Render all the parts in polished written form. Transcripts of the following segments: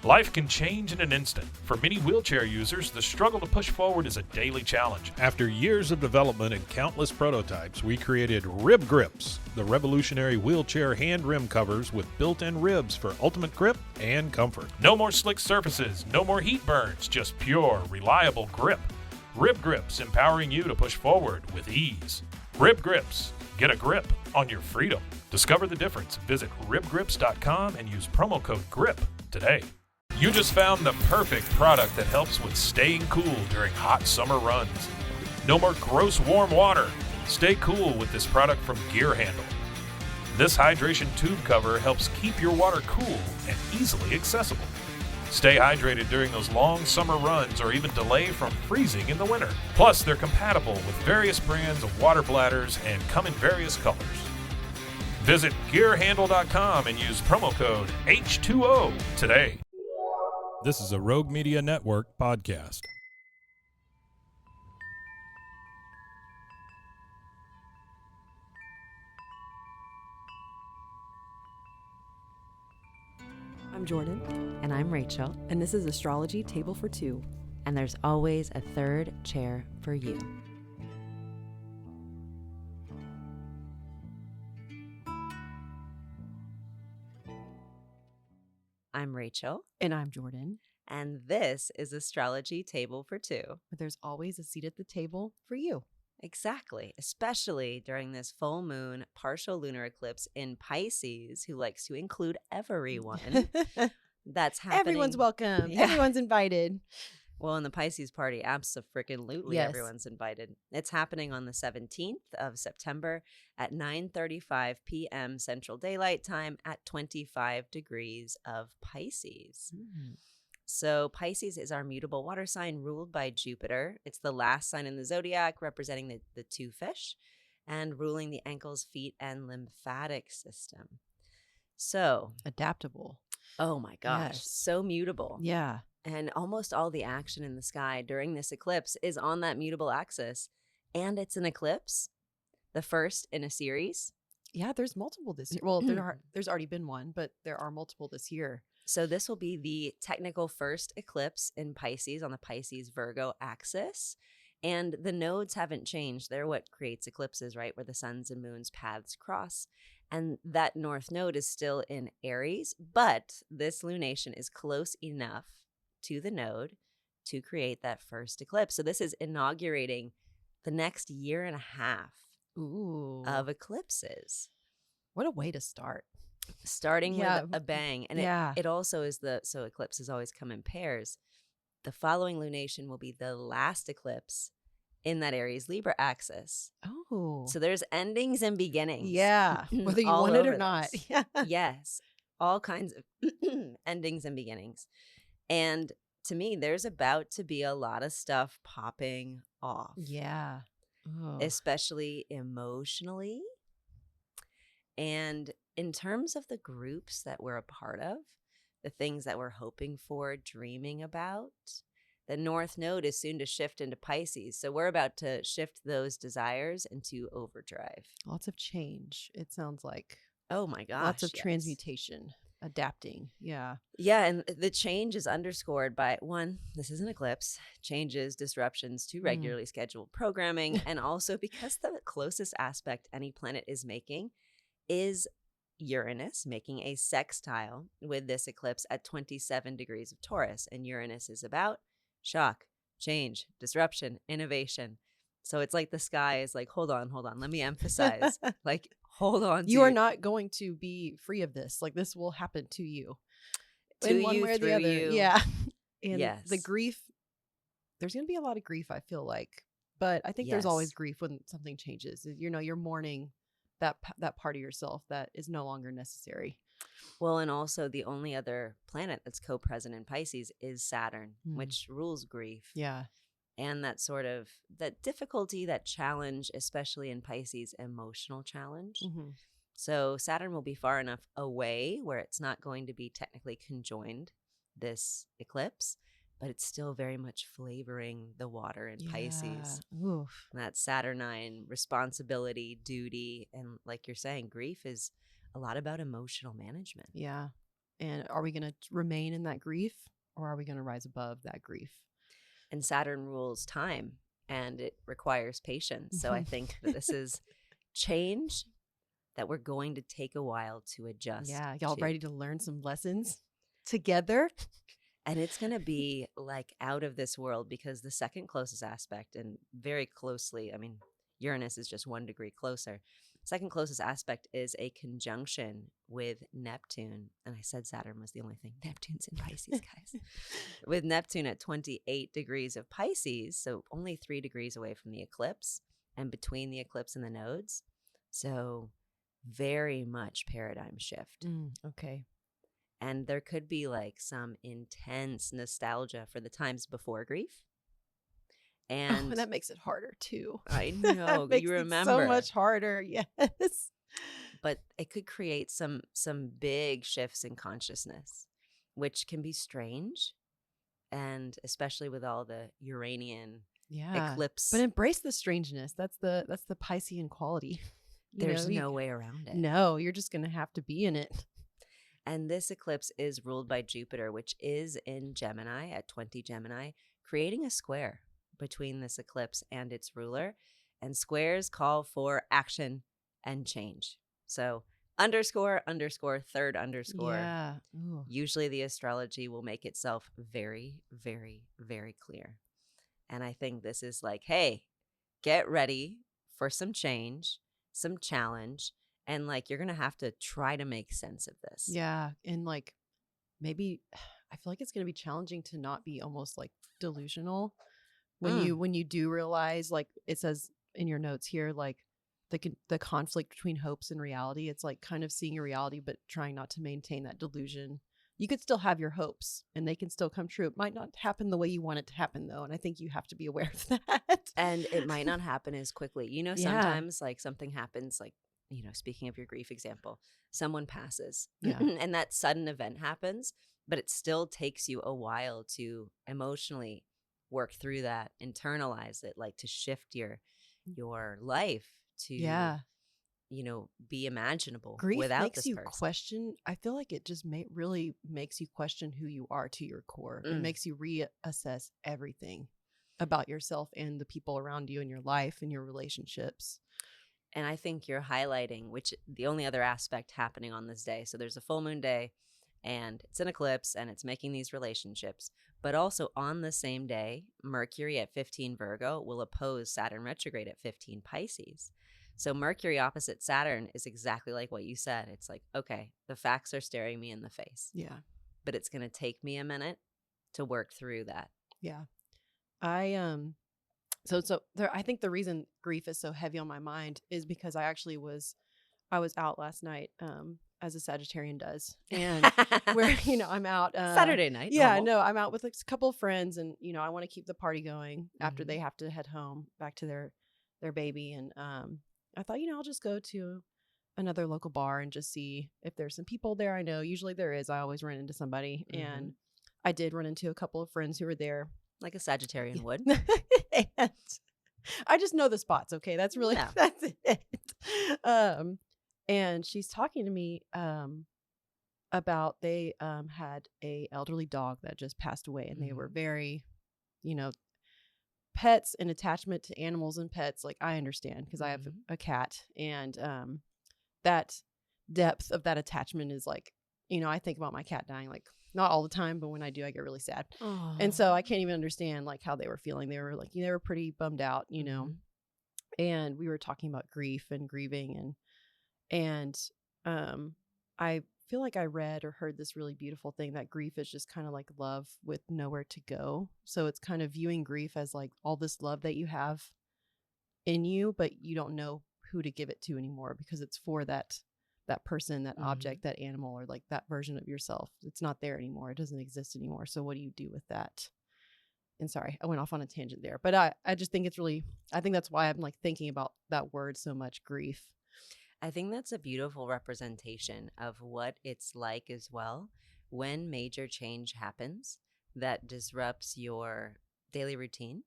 Life can change in an instant. For many wheelchair users, the struggle to push forward is a daily challenge. After years of development and countless prototypes, we created Rib Grips, the revolutionary wheelchair hand rim covers with built-in ribs for ultimate grip and comfort. No more slick surfaces, no more heat burns, just pure, reliable grip. Rib Grips, empowering you to push forward with ease. Rib Grips, get a grip on your freedom. Discover the difference. Visit ribgrips.com and use promo code GRIP today. You just found the perfect product that helps with staying cool during hot summer runs. No more gross warm water. Stay cool with this product from Gear Handle. This hydration tube cover helps keep your water cool and easily accessible. Stay hydrated during those long summer runs or even delay from freezing in the winter. Plus, they're compatible with various brands of water bladders and come in various colors. Visit gearhandle.com and use promo code H2O today. This is a Rogue Media Network podcast. I'm Jordan. And I'm Rachel. And this is Astrology Table for Two. And there's always a third chair for you. I'm Rachel. And I'm Jordan. And this is Astrology Table for Two. But there's always a seat at the table for you. Exactly. Especially during this full moon partial lunar eclipse in Pisces, who likes to include everyone. That's happening. Everyone's welcome. Yeah. Everyone's invited. Well, in the Pisces party, abso-freaking-lutely, Yes. Everyone's invited. It's happening on the 17th of September at 9:35 p.m. Central Daylight Time at 25 degrees of Pisces. So Pisces is our mutable water sign ruled by Jupiter. It's the last sign in the zodiac, representing the two fish and ruling the ankles, feet, and lymphatic system. So, Adaptable. oh my gosh, Yes. so mutable. Yeah. And almost all the action in the sky during this eclipse is on that mutable axis. And it's an eclipse, the first in a series. Yeah, there's multiple this year. Well, there's already been one, but there are multiple this year. So this will be the technical first eclipse in Pisces on the Pisces-Virgo axis. And the nodes haven't changed. They're what creates eclipses, right? Where the sun's and moon's paths cross. And that north node is still in Aries. But this lunation is close enough to the node to create that first eclipse. So this is inaugurating the next year and a half Ooh. of eclipses, What a way to start. starting Yeah. with a bang. And Yeah. it also is so eclipses always come in pairs. The following lunation will be the last eclipse in that Aries Libra axis. Oh. So there's endings and beginnings. Yeah. Whether you all want it or over not. this. Yeah. Yes, all kinds of endings and beginnings. And to me, there's about to be a lot of stuff popping off. Yeah. Oh. Especially emotionally. And in terms of the groups that we're a part of, the things that we're hoping for, dreaming about, the North Node is soon to shift into Pisces. So we're about to shift those desires into overdrive. Lots of change, it sounds like. Oh my gosh. Lots of yes. transmutation, adapting. Yeah. Yeah, and the change is underscored by, one, this is an eclipse, changes, disruptions to regularly scheduled programming, and also because the closest aspect any planet is making is Uranus, making a sextile with this eclipse at 27 degrees of Taurus. And Uranus is about shock, change, disruption, innovation. So it's like the sky is like, hold on, let me emphasize, like, hold on. You are not going to be free of this. Like, this will happen to you. To in one you, way or the through other. you. Yeah. And Yes. the grief, there's going to be a lot of grief, I feel like. But I think there's Yes. always grief when something changes. You're mourning that part of yourself that is no longer necessary. Well, and also the only other planet that's co-present in Pisces is Saturn, which rules grief. Yeah. And that sort of, that difficulty, that challenge, especially in Pisces, emotional challenge. So Saturn will be far enough away where it's not going to be technically conjoined this eclipse, but it's still very much flavoring the water in Pisces. Oof. That Saturnine responsibility, duty, and like you're saying, grief is a lot about emotional management. Yeah. And are we going to remain in that grief, or are we going to rise above that grief? And Saturn rules time, and it requires patience. So I think that this is change that we're going to take a while to adjust. Yeah, y'all to. ready to learn some lessons together? And it's going to be like out of this world, because the second closest aspect, and very closely, I mean, Uranus is just 1 degree closer. Second closest aspect is a conjunction with Neptune. And I said Saturn was the only thing. Neptune's in Pisces, guys. With Neptune at 28 degrees of Pisces, so only 3 degrees away from the eclipse and between the eclipse and the nodes. So very much paradigm shift. Okay. And there could be like some intense nostalgia for the times before grief. And that makes it harder too. I know, makes you it remember. so much harder. Yes. But it could create some big shifts in consciousness, which can be strange. And especially with all the Uranian eclipse. But embrace the strangeness. That's the Piscean quality. There's no way around it. No, you're just going to have to be in it. And this eclipse is ruled by Jupiter, which is in Gemini at 20 Gemini, creating a square between this eclipse and its ruler. And squares call for action and change. So underscore, third underscore. Yeah. Ooh. Usually the astrology will make itself very, very, very clear. And I think this is like, hey, get ready for some change, some challenge. And like, you're going to have to try to make sense of this. Yeah. And like, maybe I feel like it's going to be challenging to not be almost like delusional when you do realize, like it says in your notes here, like the conflict between hopes and reality. It's like kind of seeing your reality, but trying not to maintain that delusion. You could still have your hopes and they can still come true. It might not happen the way you want it to happen though. And I think you have to be aware of that. And it might not happen as quickly. You know, sometimes like something happens, like, you know, speaking of your grief example, someone passes and that sudden event happens, but it still takes you a while to emotionally work through that, internalize it, like to shift your life to, you know, be imaginable. Grief without makes this you person. question. I feel like it just really makes you question who you are to your core. It makes you reassess everything about yourself and the people around you in your life and your relationships. And I think you're highlighting, which the only other aspect happening on this day. So there's a full moon day and it's an eclipse and it's making these relationships. But also on the same day, Mercury at 15 Virgo will oppose Saturn retrograde at 15 Pisces. So Mercury opposite Saturn is exactly like what you said. It's like, okay, the facts are staring me in the face. Yeah. But it's going to take me a minute to work through that. Yeah. So there, I think the reason grief is so heavy on my mind is because I was out last night, as a Sagittarian does. And where, you know, I'm out Saturday night. Yeah, normal. no, I'm out with like a couple of friends and, you know, I want to keep the party going after they have to head home back to their baby. And I thought, you know, I'll just go to another local bar and just see if there's some people there. I know usually there is. I always run into somebody. And I did run into a couple of friends who were there. Like a Sagittarian would. And I just know the spots. Okay. That's really, that's it. And she's talking to me, about they, had a elderly dog that just passed away and they were very, you know, pets and attachment to animals and pets. Like I understand because I have a cat and, that depth of that attachment is like, you know, I think about my cat dying, like not all the time, but when I do, I get really sad. Oh. And so I can't even understand like how they were feeling. They were like, they were pretty bummed out, you know, and we were talking about grief and grieving and I feel like I read or heard this really beautiful thing that grief is just kind of like love with nowhere to go. So it's kind of viewing grief as like all this love that you have in you, but you don't know who to give it to anymore because it's for that person, that object, that animal, or like that version of yourself. It's not there anymore. It doesn't exist anymore. So what do you do with that? And sorry, I went off on a tangent there, but I just think it's really, I think that's why I'm like thinking about that word so much, grief. I think that's a beautiful representation of what it's like as well when major change happens that disrupts your daily routine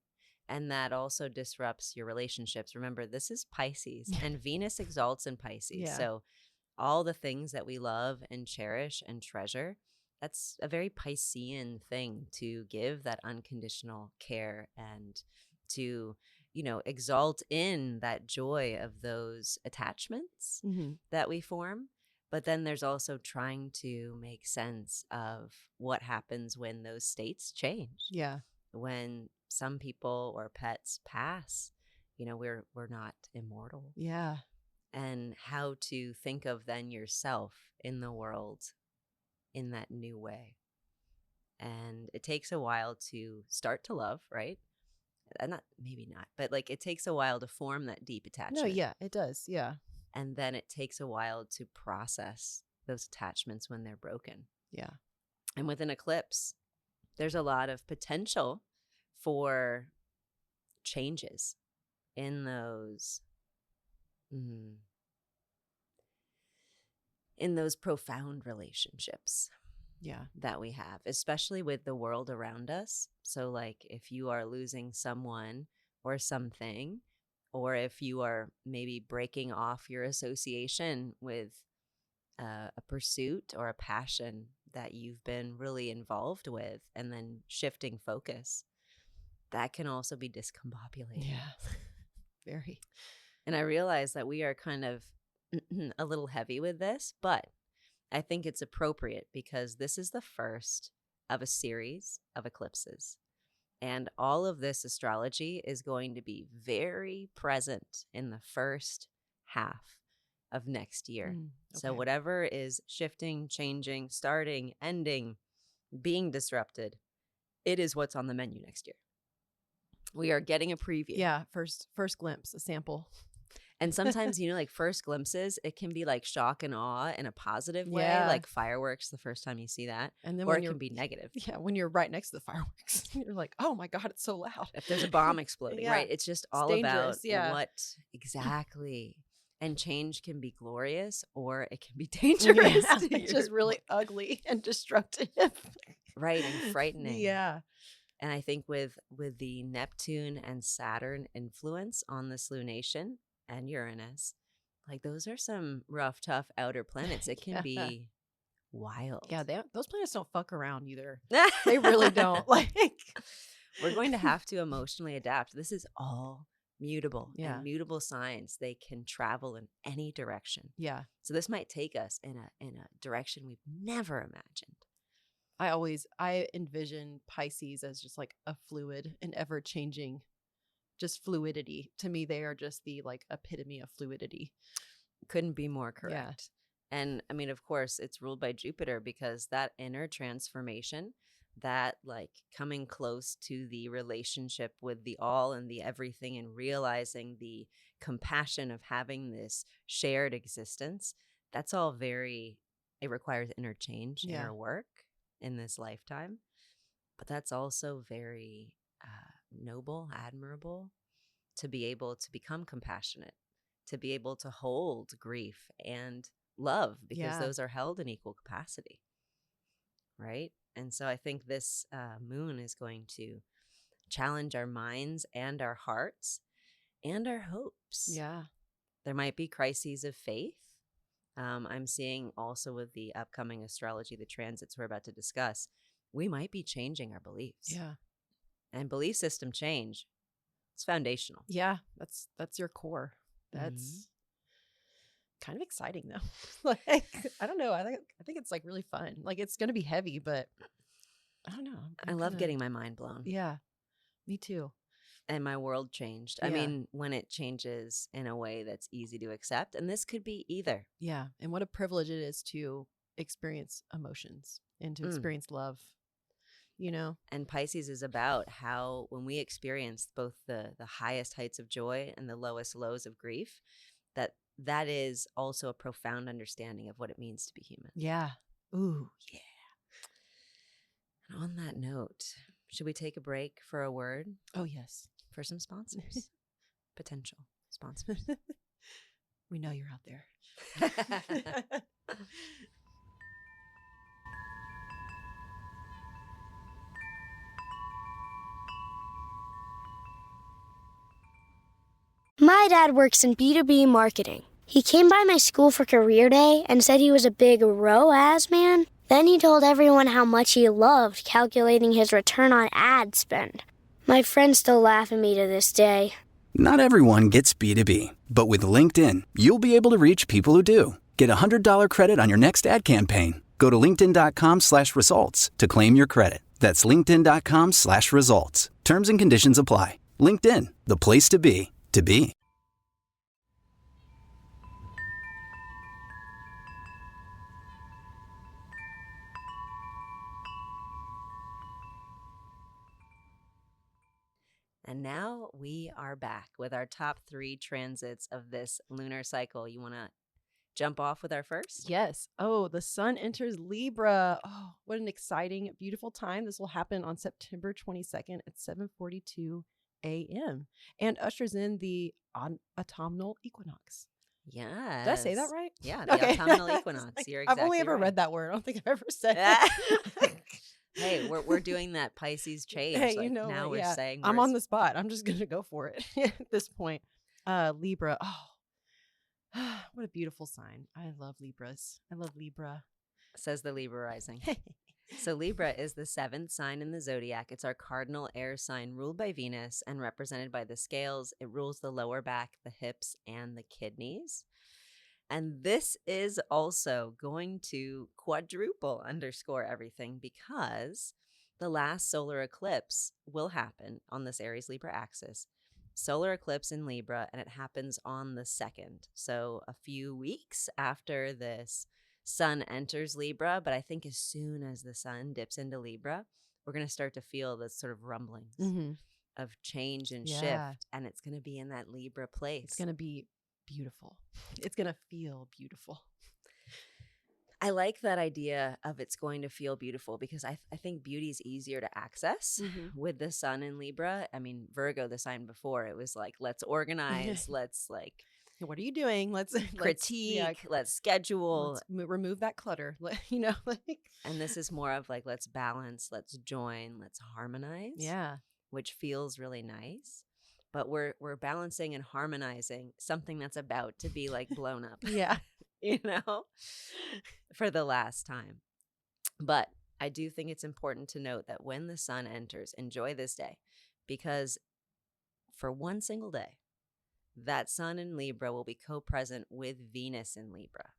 and that also disrupts your relationships. Remember, this is Pisces and Venus exalts in Pisces. Yeah. So all the things that we love and cherish and treasure, that's a very Piscean thing to give that unconditional care and to, exalt in that joy of those attachments that we form. But then there's also trying to make sense of what happens when those states change. Yeah. When some people or pets pass, we're not immortal. Yeah. And how to think of then yourself in the world in that new way. And it takes a while to start to love, right? Maybe not, but like it takes a while to form that deep attachment. No, yeah, it does. Yeah. And then it takes a while to process those attachments when they're broken. Yeah. And with an eclipse, there's a lot of potential for changes in those profound relationships. Yeah. That we have, especially with the world around us. So like if you are losing someone or something, or if you are maybe breaking off your association with a pursuit or a passion that you've been really involved with, and then shifting focus, that can also be discombobulating. Yeah. Very. And I realize that we are kind of a little heavy with this, but I think it's appropriate because this is the first of a series of eclipses. And all of this astrology is going to be very present in the first half of next year. Okay. So whatever is shifting, changing, starting, ending, being disrupted, it is what's on the menu next year. We are getting a preview. Yeah. First glimpse, a sample. And sometimes, like first glimpses, it can be like shock and awe in a positive way, Yeah. like fireworks the first time you see that. And then or when it can be negative. Yeah, when you're right next to the fireworks, you're like, oh my God, it's so loud. If there's a bomb exploding, Yeah. right? It's just all dangerous, about yeah. what exactly. And change can be glorious or it can be dangerous. Yeah, to it's just your- really ugly and destructive. right, and frightening. Yeah. And I think with the Neptune and Saturn influence on this lunation and Uranus, like those are some rough, tough outer planets. It can Yeah. be wild. Yeah, those planets don't fuck around either. They really don't. Like, We're going to have to emotionally adapt. This is all mutable. Yeah. And mutable signs, they can travel in any direction. yeah. So this might take us in a direction we've never imagined. I envision Pisces as just like a fluid and ever changing, just fluidity. To me, they are just the like epitome of fluidity. Couldn't be more correct. Yeah. And I mean, of course, it's ruled by Jupiter because that inner transformation, that like coming close to the relationship with the all and the everything and realizing the compassion of having this shared existence, that's all it requires inner change, Yeah. inner work in this lifetime. But that's also very noble, admirable to be able to become compassionate, to be able to hold grief and love because Yeah. those are held in equal capacity. Right. And so I think this moon is going to challenge our minds and our hearts and our hopes. Yeah. There might be crises of faith. I'm seeing also with the upcoming astrology, the transits we're about to discuss, we might be changing our beliefs. Yeah. And belief system change, it's foundational. Yeah. That's your core. That's kind of exciting though. Like, I don't know. I think it's like really fun. Like it's going to be heavy, but I don't know. I love getting my mind blown. Yeah. Me too. And my world changed. I Yeah. mean, when it changes in a way that's easy to accept, and this could be either. Yeah. And what a privilege it is to experience emotions and to experience love, you know? And Pisces is about how when we experience both the highest heights of joy and the lowest lows of grief, that is also a profound understanding of what it means to be human. Yeah. Ooh, yeah. And on that note, should we take a break for a word Oh, yes. for some sponsors? Potential sponsors. We know you're out there. My dad works in B2B marketing. He came by my school for career day and said he was a big ROAS man. Then he told everyone how much he loved calculating his return on ad spend. My friends still laugh at me to this day. Not everyone gets B2B, but with LinkedIn, you'll be able to reach people who do. Get a $100 credit on your next ad campaign. Go to linkedin.com/results to claim your credit. That's linkedin.com/results. Terms and conditions apply. LinkedIn, the place to be, to be. And now we are back with our top 3 transits of this lunar cycle. You want to jump off with our first? Yes. Oh, the sun enters Libra. Oh, what an exciting, beautiful time. This will happen on September 22nd at 7:42 a.m. and ushers in the autumnal equinox. Yes. Did I say that right? Yeah, the autumnal equinox. You're exactly I've only ever right. read that word. I don't think I've ever said it. Hey, we're doing that Pisces change. Hey, like, you know now what? we're saying I'm words. on the spot. I'm just gonna go for it at this point. Libra. Oh, what a beautiful sign. I love Libras. I love Libra. Says the Libra rising. So Libra is the 7th sign in the zodiac. It's our cardinal air sign ruled by Venus and represented by the scales. It rules the lower back, the hips, and the kidneys. And this is also going to quadruple underscore everything because the last solar eclipse will happen on this Aries Libra axis. Solar eclipse in Libra, and it happens on the 2nd. So a few weeks after this sun enters Libra, but I think as soon as the sun dips into Libra, we're going to start to feel this sort of rumblings of change and shift, and it's going to be in that Libra place. It's going to be beautiful. It's going to feel beautiful. I like that idea of it's going to feel beautiful because I think beauty is easier to access with the sun in Libra. I mean, Virgo, the sign before, it was like, let's organize, let's like, what are you doing? Let's critique, let's schedule. Let's remove that clutter, And this is more of like, let's balance, let's join, let's harmonize. Yeah. Which feels really nice. But we're balancing and harmonizing something that's about to be like blown up. Yeah. You know, for the last time. But I do think it's important to note that when the sun enters, enjoy this day, because for one single day, that sun in Libra will be co-present with Venus in Libra.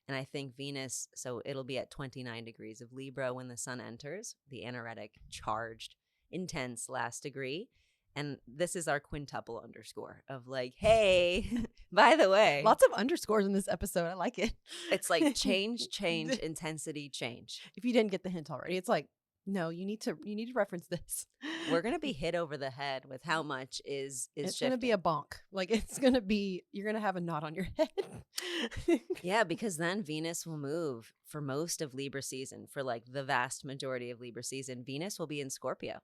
And I think Venus, so it'll be at 29 degrees of Libra when the sun enters, the aneretic, charged, intense last degree. And this is our quintuple underscore of like, hey, by the way. Lots of underscores in this episode. I like it. It's like change, intensity, change. If you didn't get the hint already, it's like, no, you need to reference this. We're going to be hit over the head with how much is it's going to be a bonk. Like you're going to have a knot on your head. Yeah, because then Venus will move for most of Libra season, for like the vast majority of Libra season. Venus will be in Scorpio.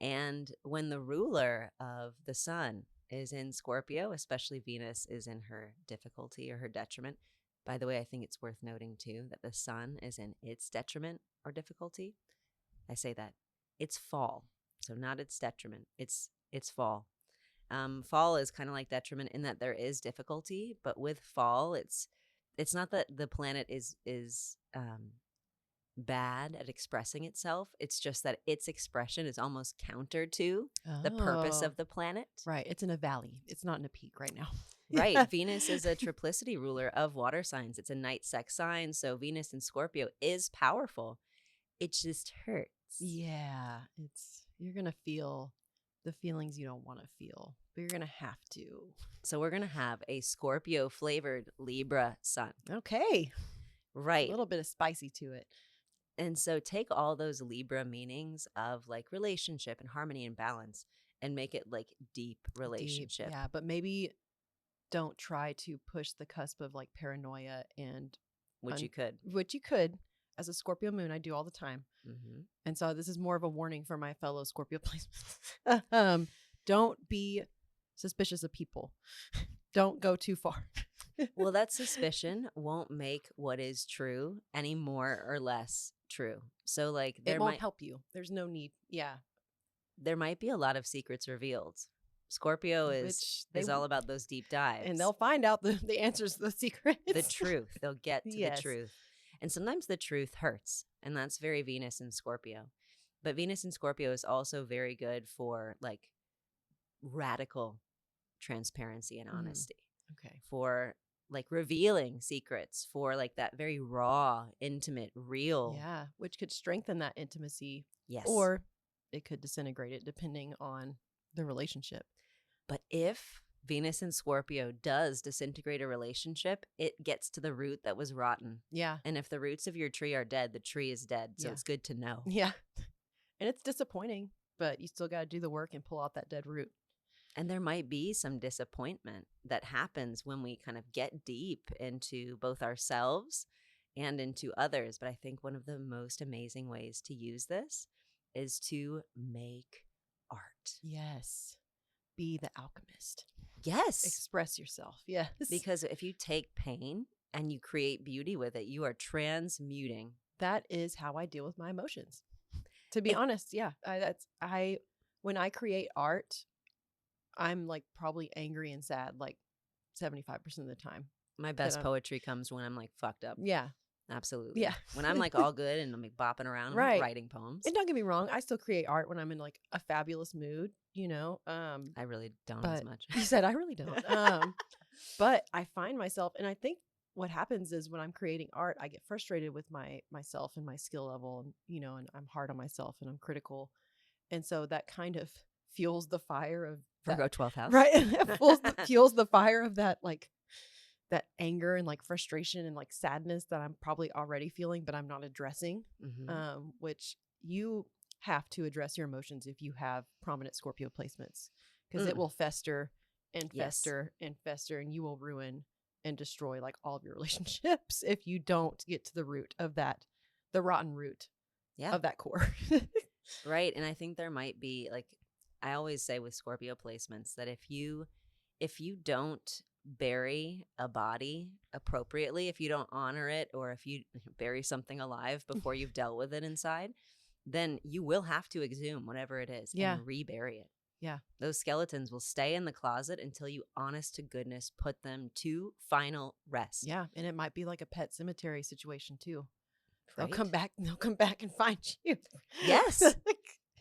And when the ruler of the sun is in Scorpio, especially Venus is in her difficulty or her detriment. By the way, I think it's worth noting too that the sun is in its detriment or difficulty. I say that it's fall, so not its detriment. It's fall. Fall is kind of like detriment in that there is difficulty, but with fall, it's not that the planet is bad at expressing itself. It's just that its expression is almost counter to the purpose of the planet. Right. It's in a valley. It's not in a peak right now. Right. Venus is a triplicity ruler of water signs. It's a night sex sign. So Venus in Scorpio is powerful. It just hurts. Yeah. You're going to feel the feelings you don't want to feel, but you're going to have to. So we're going to have a Scorpio flavored Libra sun. Okay. Right. A little bit of spicy to it. And so take all those Libra meanings of like relationship and harmony and balance and make it like deep relationship. Yeah, but maybe don't try to push the cusp of like paranoia and which you could as a Scorpio moon. I do all the time. And so this is more of a warning for my fellow Scorpio placements. Don't be suspicious of people. Don't go too far. Well, that suspicion won't make what is true any more or less true. So like it won't help you. There's no need. Yeah. There might be a lot of secrets revealed. Scorpio Which is they all about those deep dives. and they'll find out the answers to the secrets. The truth. They'll get to Yes. the truth. And sometimes the truth hurts. And that's very Venus and Scorpio. But Venus and Scorpio is also very good for like radical transparency and honesty. Okay. For like revealing secrets, for like that very raw, intimate, real. Yeah, which could strengthen that intimacy, Yes. or it could disintegrate it depending on the relationship. But if Venus and Scorpio does disintegrate a relationship, it gets to the root that was rotten. Yeah. And if the roots of your tree are dead, the tree is dead. So Yeah. it's good to know. Yeah. And it's disappointing, but you still got to do the work and pull out that dead root. And there might be some disappointment that happens when we kind of get deep into both ourselves and into others. But I think one of the most amazing ways to use this is to make art. Yes. Be the alchemist. Yes. Express yourself. Yes. Because if you take pain and you create beauty with it, you are transmuting. That is how I deal with my emotions. To be honest, yeah. When I create art, I'm like probably angry and sad like 75% of the time. My best poetry comes when I'm like fucked up. Yeah. Absolutely. Yeah. When I'm like all good and I'm like bopping around, Right. I'm writing poems. And don't get me wrong, I still create art when I'm in like a fabulous mood, you know. I really don't as much. You said I really don't. But I find myself, and I think what happens is when I'm creating art, I get frustrated with myself and my skill level, and you know, and I'm hard on myself and I'm critical, and so that kind of fuels the fire of Virgo 12th house. right? It fuels the fire of that like that anger and like frustration and like sadness that I'm probably already feeling, but I'm not addressing. Mm-hmm. Which you have to address your emotions if you have prominent Scorpio placements, because it will fester and fester and fester, and you will ruin and destroy like all of your relationships if you don't get to the root of that, the rotten root of that core. Right. And I think there might be like, I always say with Scorpio placements that if you don't bury a body appropriately, if you don't honor it, or if you bury something alive before you've dealt with it inside, then you will have to exhume whatever it is and rebury it. Yeah. Those skeletons will stay in the closet until you, honest to goodness, put them to final rest. Yeah. And it might be like a pet cemetery situation too. Right? They'll come back and find you. Yes.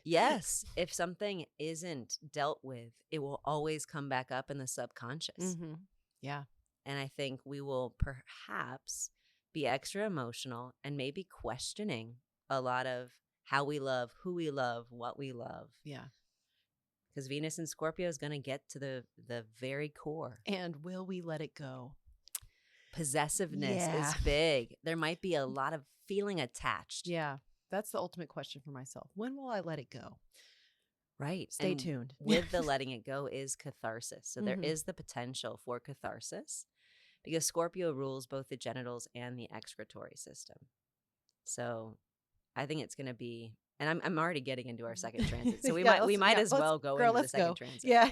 Yes. If something isn't dealt with, it will always come back up in the subconscious. Mm-hmm. Yeah. And I think we will perhaps be extra emotional and maybe questioning a lot of how we love, who we love, what we love. Yeah. Because Venus and Scorpio is going to get to the very core. And will we let it go? Possessiveness is big. There might be a lot of feeling attached. Yeah. That's the ultimate question for myself. When will I let it go? Right. Stay tuned. With the letting it go is catharsis. So there is the potential for catharsis because Scorpio rules both the genitals and the excretory system. So I think it's going to be, and I'm already getting into our second transit. So we might as well go into the second transit. Yeah.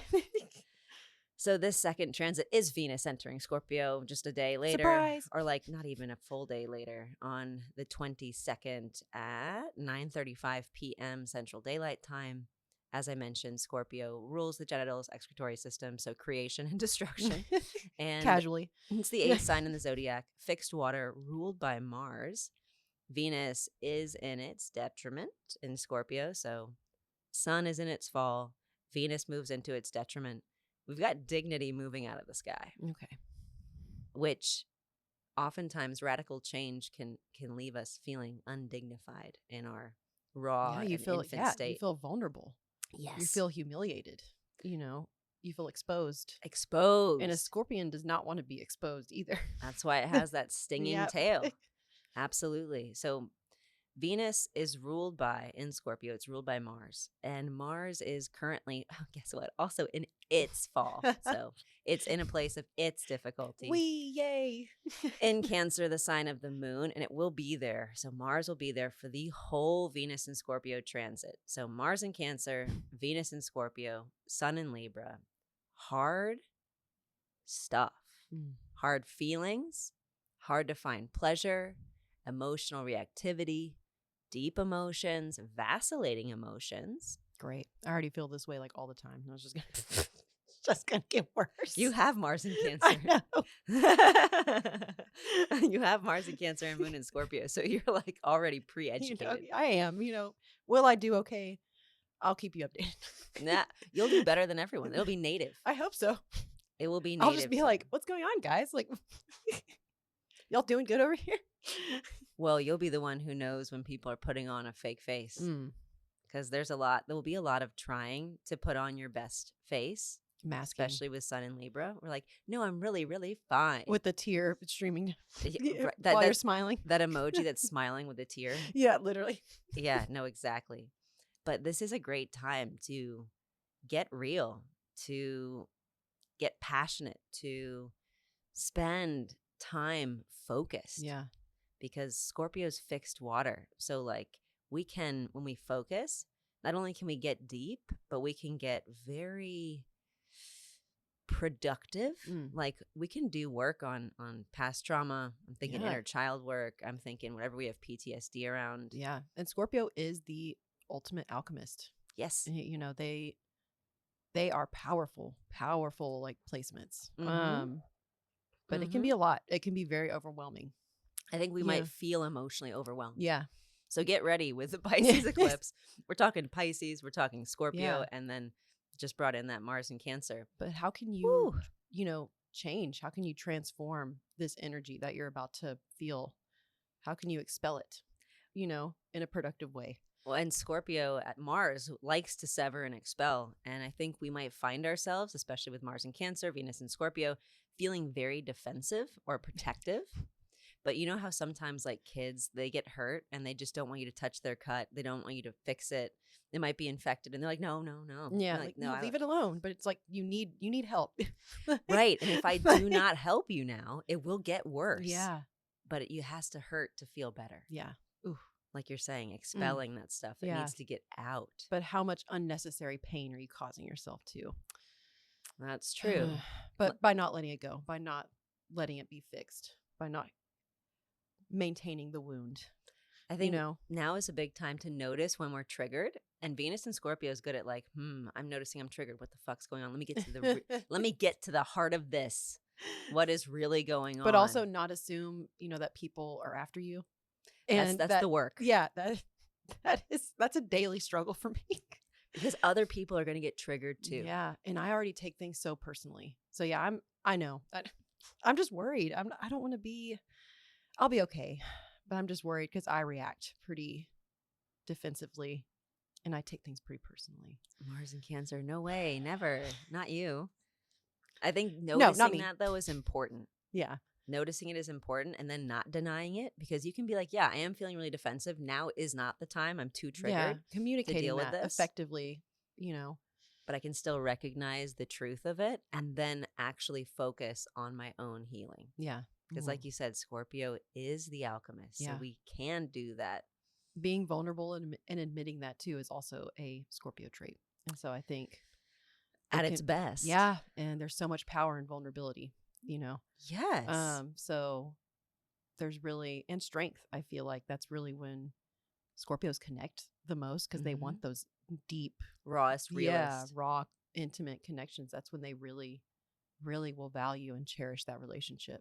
So this second transit is Venus entering Scorpio just a day later. Surprise. Or like not even a full day later on the 22nd at 9:35 p.m. Central Daylight Time. As I mentioned, Scorpio rules the genitals, excretory system, so creation and destruction. And casually. It's the 8th sign in the zodiac, fixed water, ruled by Mars. Venus is in its detriment in Scorpio, so Sun is in its fall. Venus moves into its detriment. We've got dignity moving out of the sky. Okay. Which oftentimes radical change can leave us feeling undignified in our raw infant state. You feel vulnerable. Yes. You feel humiliated. You know, you feel exposed. Exposed. And a scorpion does not want to be exposed either. That's why it has that stinging tail. Absolutely. So Venus is ruled by, in Scorpio, it's ruled by Mars. And Mars is currently, guess what, also in its fall. So it's in a place of its difficulty. Yay. In Cancer, the sign of the moon, and it will be there. So Mars will be there for the whole Venus and Scorpio transit. So Mars in Cancer, Venus in Scorpio, Sun in Libra. Hard stuff. Hard feelings, hard to find pleasure, emotional reactivity, deep emotions, vacillating emotions. Great. I already feel this way like all the time. I was just gonna just gonna get worse. You have Mars in I Cancer. know. You have Mars in Cancer and Moon in Scorpio. So you're like already pre-educated. I am. Will I do okay? I'll keep you updated. Nah, you'll do better than everyone. It'll be native. I hope so. It will be native. I'll just be like, what's going on, guys? Like, y'all doing good over here? well, you'll be the one who knows when people are putting on a fake face. Because there will be a lot of trying to put on your best face, Masking. especially with Sun in Libra. We're like, no, I'm really, really fine. With the tear streaming Yeah, while you're smiling. That emoji that's smiling with a tear. Yeah, literally. Yeah, no, exactly. But this is a great time to get real, to get passionate, to spend time focused. Yeah. Because Scorpio's fixed water. So like when we focus, not only can we get deep, but we can get very productive. Like we can do work on past trauma. I'm thinking inner child work. I'm thinking whatever we have PTSD around. Yeah. And Scorpio is the ultimate alchemist. Yes. They are powerful like placements. Mhm. But it can be a lot. It can be very overwhelming. I think we might feel emotionally overwhelmed. Yeah. So get ready with the Pisces eclipse. We're talking Pisces, we're talking Scorpio, and then just brought in that Mars in Cancer. But how can you, change? How can you transform this energy that you're about to feel? How can you expel it, in a productive way? Well, and Scorpio at Mars likes to sever and expel. And I think we might find ourselves, especially with Mars in Cancer, Venus in Scorpio, feeling very defensive or protective. But you know how sometimes like kids, they get hurt and they just don't want you to touch their cut. They don't want you to fix it. They might be infected and they're like, no. Yeah, like, no, leave it alone. But it's like you need help. Right. And if I do not help you now, it will get worse. Yeah. But it has to hurt to feel better. Yeah. Like you're saying, expelling that stuff that needs to get out. But how much unnecessary pain are you causing yourself to? That's true. But by not letting it go, by not letting it be fixed, by not maintaining the wound. I think now is a big time to notice when we're triggered. And Venus and Scorpio is good at like, I'm noticing I'm triggered. What the fuck's going on? Let me get to let me get to the heart of this. What is really going on? But also not assume, that people are after you. And that's the work. Yeah, that's a daily struggle for me. Because other people are going to get triggered too. Yeah, and I already take things so personally. So yeah, I know. I'm just worried. I don't want to be. I'll be okay, but I'm just worried because I react pretty defensively, and I take things pretty personally. Mars and Cancer, no way, never, not you. I think noticing that though is important. Yeah. Noticing it is important and then not denying it, because you can be like, yeah, I am feeling really defensive. Now is not the time. I'm too triggered. Communicating to deal with this effectively, But I can still recognize the truth of it and then actually focus on my own healing. Yeah. Because like you said, Scorpio is the alchemist. Yeah. So we can do that. Being vulnerable and admitting that too is also a Scorpio trait. And so I think at its best. Yeah. And there's so much power in vulnerability. Yes. So there's really, and strength, I feel like that's really when Scorpios connect the most, because they want those deep, rawest, realist. raw, intimate connections. That's when they really, really will value and cherish that relationship.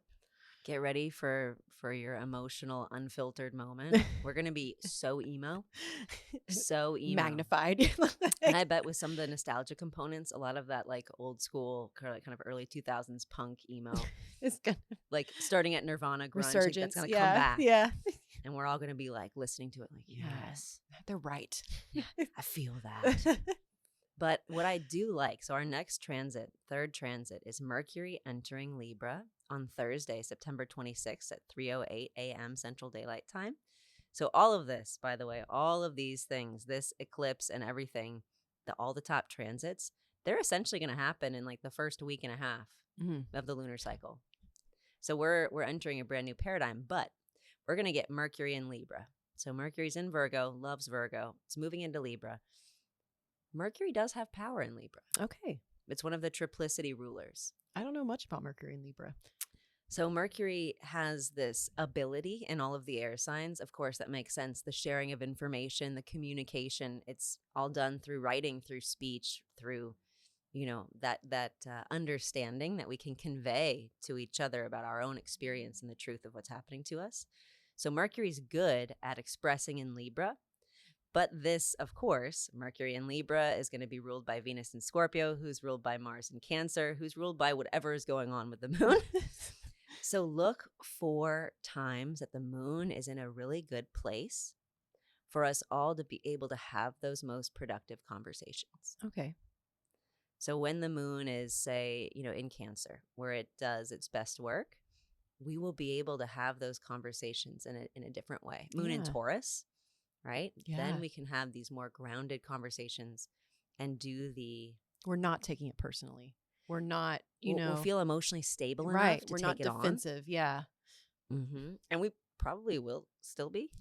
Get ready for your emotional, unfiltered moment. We're going to be so emo. Magnified. And I bet with some of the nostalgia components, a lot of that like old school, kind of early 2000s punk emo. It's gonna, like starting at Nirvana grunge. resurgence. That's going to come back. Yeah. And we're all going to be like listening to it like, yes, they're right. I feel that. But what I do like, so our next transit, third transit, is Mercury entering Libra on Thursday, September 26th at 3:08 a.m. Central Daylight Time. So all of this, by the way, all of these things, this eclipse and everything, all the top transits, they're essentially going to happen in like the first week and a half of the lunar cycle. So we're entering a brand new paradigm, but we're going to get Mercury in Libra. So Mercury's in Virgo, loves Virgo. It's moving into Libra. Mercury does have power in Libra. Okay. It's one of the triplicity rulers. I don't know much about Mercury in Libra. So Mercury has this ability in all of the air signs. Of course, that makes sense. The sharing of information, the communication, it's all done through writing, through speech, through that understanding that we can convey to each other about our own experience and the truth of what's happening to us. So Mercury's good at expressing in Libra. But this, of course, Mercury in Libra is going to be ruled by Venus in Scorpio, who's ruled by Mars in Cancer, who's ruled by whatever is going on with the moon. So look for times that the moon is in a really good place for us all to be able to have those most productive conversations. Okay. So when the moon is, say, in Cancer, where it does its best work, we will be able to have those conversations in a different way. Moon in Taurus, right? Yeah. Then we can have these more grounded conversations and we're not taking it personally. We're not, we'll feel emotionally stable enough right. to We're take not defensive. Yeah. Mm-hmm. And we probably will still be,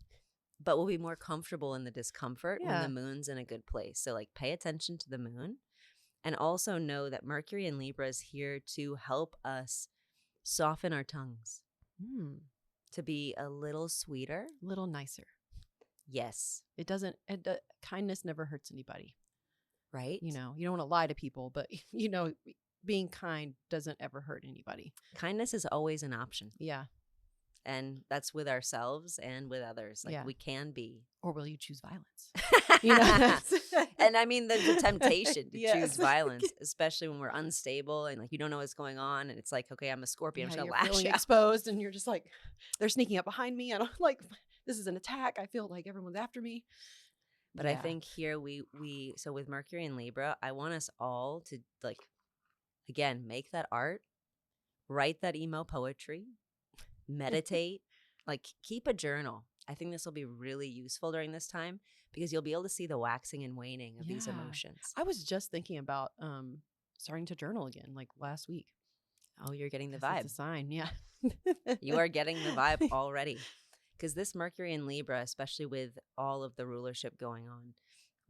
but we'll be more comfortable in the discomfort when the moon's in a good place. So like pay attention to the moon and also know that Mercury in Libra is here to help us soften our tongues, to be a little sweeter, A little nicer. Yes. It doesn't, kindness never hurts anybody. Right. You don't want to lie to people, but being kind doesn't ever hurt anybody. Kindness is always an option. Yeah. And that's with ourselves and with others. Like we can be. Or will you choose violence? And I mean, there's a temptation to choose violence, especially when we're unstable and like you don't know what's going on. And it's like, okay, I'm a Scorpio. I'm just you're gonna lash feeling out. exposed, and you're just like, they're sneaking up behind me. I don't this is an attack. I feel like everyone's after me. But I think here so with Mercury and Libra, I want us all to like, again, make that art, write that emo poetry, meditate, like keep a journal. I think this will be really useful during this time because you'll be able to see the waxing and waning of these emotions. I was just thinking about starting to journal again, like last week. Oh, you're getting the vibe. It's a sign, yeah. You are getting the vibe already. Because this Mercury in Libra, especially with all of the rulership going on,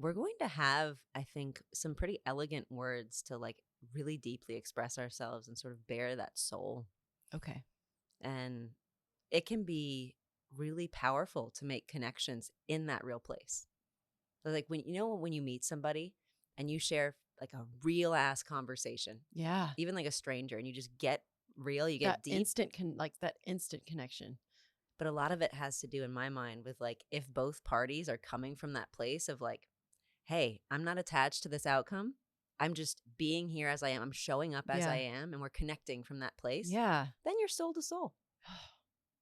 we're going to have, I think, some pretty elegant words to like really deeply express ourselves and sort of bear that soul. Okay. And it can be really powerful to make connections in that real place. So like when you meet somebody and you share like a real ass conversation. Yeah. Even like a stranger, and you just get real, you get deep. That instant connection. But a lot of it has to do, in my mind, with like if both parties are coming from that place of like, hey, I'm not attached to this outcome. I'm just being here as I am. I'm showing up as I am, and we're connecting from that place. Yeah. Then you're soul to soul.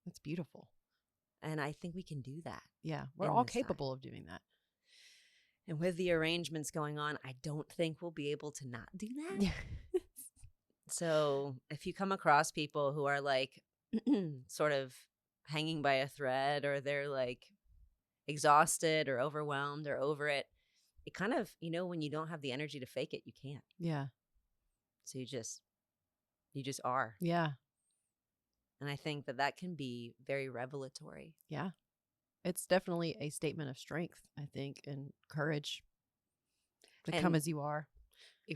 That's beautiful. And I think we can do that. Yeah. We're all capable of doing that. And with the arrangements going on, I don't think we'll be able to not do that. So if you come across people who are like sort of hanging by a thread, or they're like exhausted or overwhelmed or over it, it kind of, when you don't have the energy to fake it, you can't. Yeah. So you just are. Yeah. And I think that can be very revelatory. Yeah. It's definitely a statement of strength, I think, and courage to come as you are.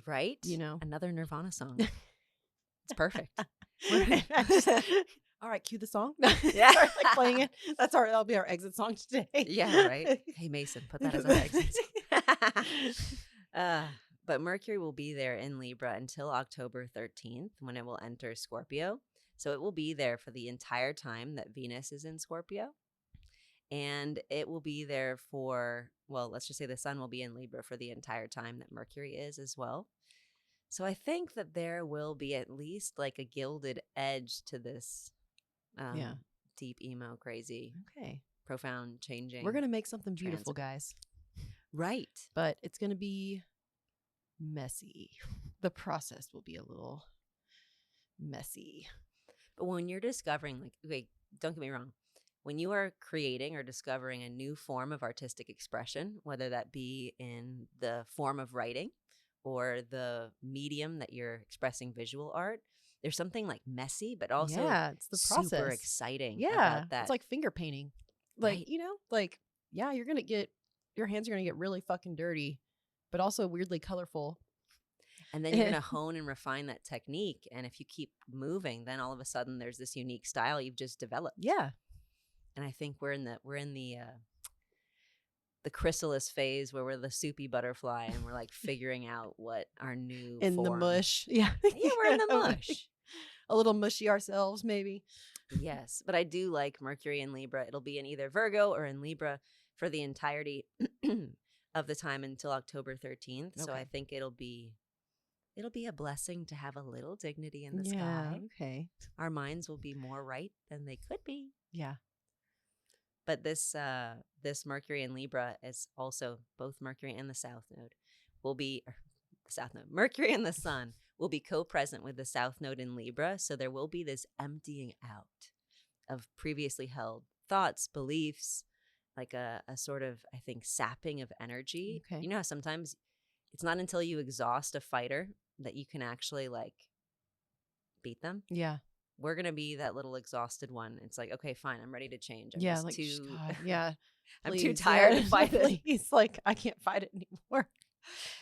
Right? Another Nirvana song. It's perfect. All right, cue the song. Yeah. Start, playing it. That'll be our exit song today. Yeah, right. Hey, Mason, put that as our exit song. But Mercury will be there in Libra until October 13th when it will enter Scorpio. So it will be there for the entire time that Venus is in Scorpio. And it will be there for, let's just say the sun will be in Libra for the entire time that Mercury is as well. So I think that there will be at least like a gilded edge to this deep, emo, crazy, profound changing. We're going to make something beautiful, guys. Right. But it's going to be messy. The process will be a little messy. But when you're discovering, like, okay, don't get me wrong. When you are creating or discovering a new form of artistic expression, whether that be in the form of writing or the medium that you're expressing visual art, there's something like messy, but also it's the process. Super exciting about that. It's like finger painting. Like, you're going to get, your hands are going to get really fucking dirty, but also weirdly colorful. And then you're going to hone and refine that technique. And if you keep moving, then all of a sudden there's this unique style you've just developed. Yeah. And I think we're in the the chrysalis phase where we're the soupy butterfly and we're like figuring out what our new In the form. mush. Yeah. Yeah, we're in the mush. A little mushy ourselves, maybe. Yes, but I do like Mercury in Libra. It'll be in either Virgo or in Libra for the entirety of the time until October 13th. So I think it'll be a blessing to have a little dignity in the sky. Okay. Our minds will be more right than they could be. Yeah. But this Mercury in Libra is also both Mercury and the South Node will be the South Node. Mercury and the Sun will be co-present with the South Node in Libra. So there will be this emptying out of previously held thoughts, beliefs, like a sort of, I think, sapping of energy. Okay. You know how sometimes it's not until you exhaust a fighter that you can actually like beat them. Yeah. We're going to be that little exhausted one. It's like, okay, fine. I'm ready to change. I'm Yeah. just Like, too, God, yeah. I'm too Please, tired yeah. to fight it. Please, like, I can't fight it anymore.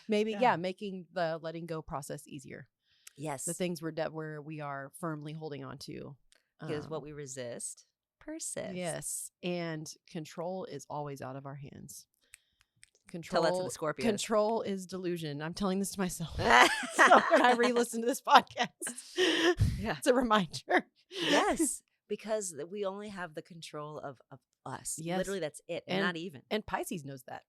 Maybe, Yeah. making the letting go process easier. Yes. The things where we are firmly holding on to. Because what we resist persists. Yes. And control is always out of our hands. Tell that to the Scorpios. Control is delusion. I'm telling this to myself. So when I re-listen to this podcast, it's a reminder. Yes. Because we only have the control of us. Yes. Literally, that's it. And not even. And Pisces knows that.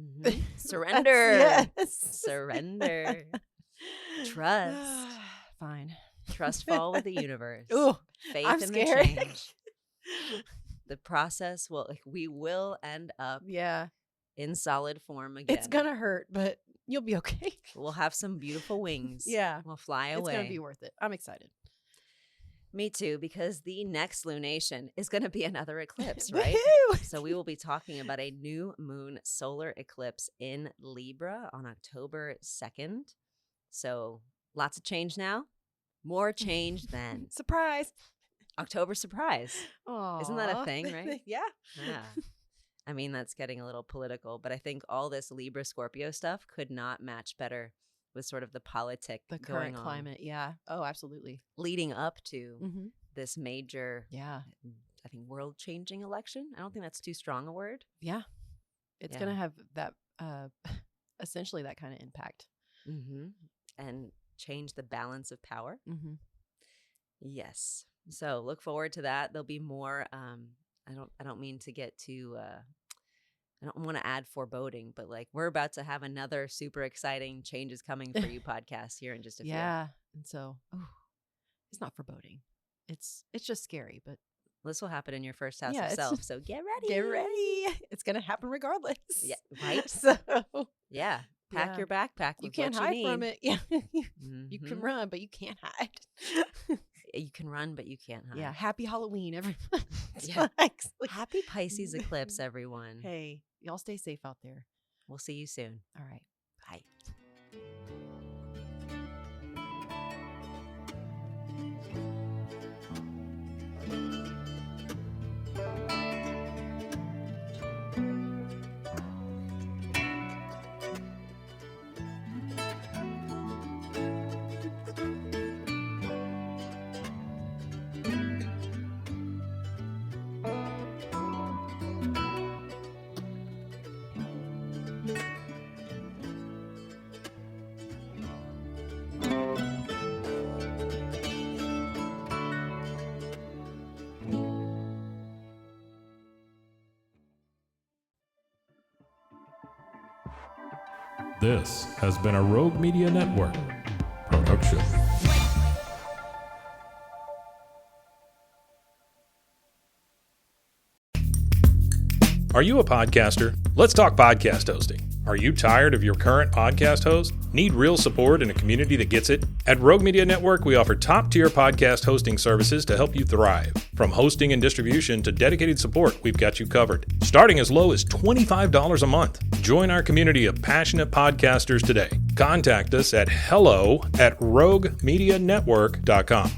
Mhm. Surrender. Yes. Surrender. Trust. Fine. Trust fall with the universe. Ooh, Faith I'm in scared. the change. The process we will end up in solid form again. It's gonna hurt, but you'll be okay. We'll have some beautiful wings. Yeah. We'll fly away. It's gonna be worth it. I'm excited. Me too, because the next lunation is going to be another eclipse, right? Woohoo! So we will be talking about a new moon solar eclipse in Libra on October 2nd. So lots of change now, more change then. Surprise. October surprise. Aww. Isn't that a thing, right? Yeah. Yeah. I mean, that's getting a little political, but I think all this Libra Scorpio stuff could not match better with sort of the politic The going current on climate. Yeah. Oh, absolutely. leading up to Mm-hmm. this major, I think, world-changing election. I don't think that's too strong a word. Yeah. It's going to have that, essentially that kind of impact. Mm-hmm. And change the balance of power. Mm-hmm. Yes. So look forward to that. There'll be more. I don't mean to get too. I don't want to add foreboding, but like we're about to have another super exciting changes coming for you podcast here in just a few. Yeah. And so, it's not foreboding. It's just scary, but This will happen in your first house Yeah, of it's- self. So get ready. get ready. It's going to happen regardless. Yeah. Right. So Yeah. Pack Yeah. your backpack. you with can't what hide you from need. it. Yeah. You can Mhm. run, but you can't hide. You can run, but you can't hide. Yeah. Happy Halloween, everyone. Yeah. Thanks. Happy Pisces eclipse, everyone. Hey, y'all stay safe out there. We'll see you soon. All right. Bye. This has been a Rogue Media Network production. Are you a podcaster? Let's talk podcast hosting. Are you tired of your current podcast host? Need real support in a community that gets it? At Rogue Media Network, we offer top-tier podcast hosting services to help you thrive. From hosting and distribution to dedicated support, we've got you covered. Starting as low as $25 a month. Join our community of passionate podcasters today. Contact us at hello@roguemedianetwork.com.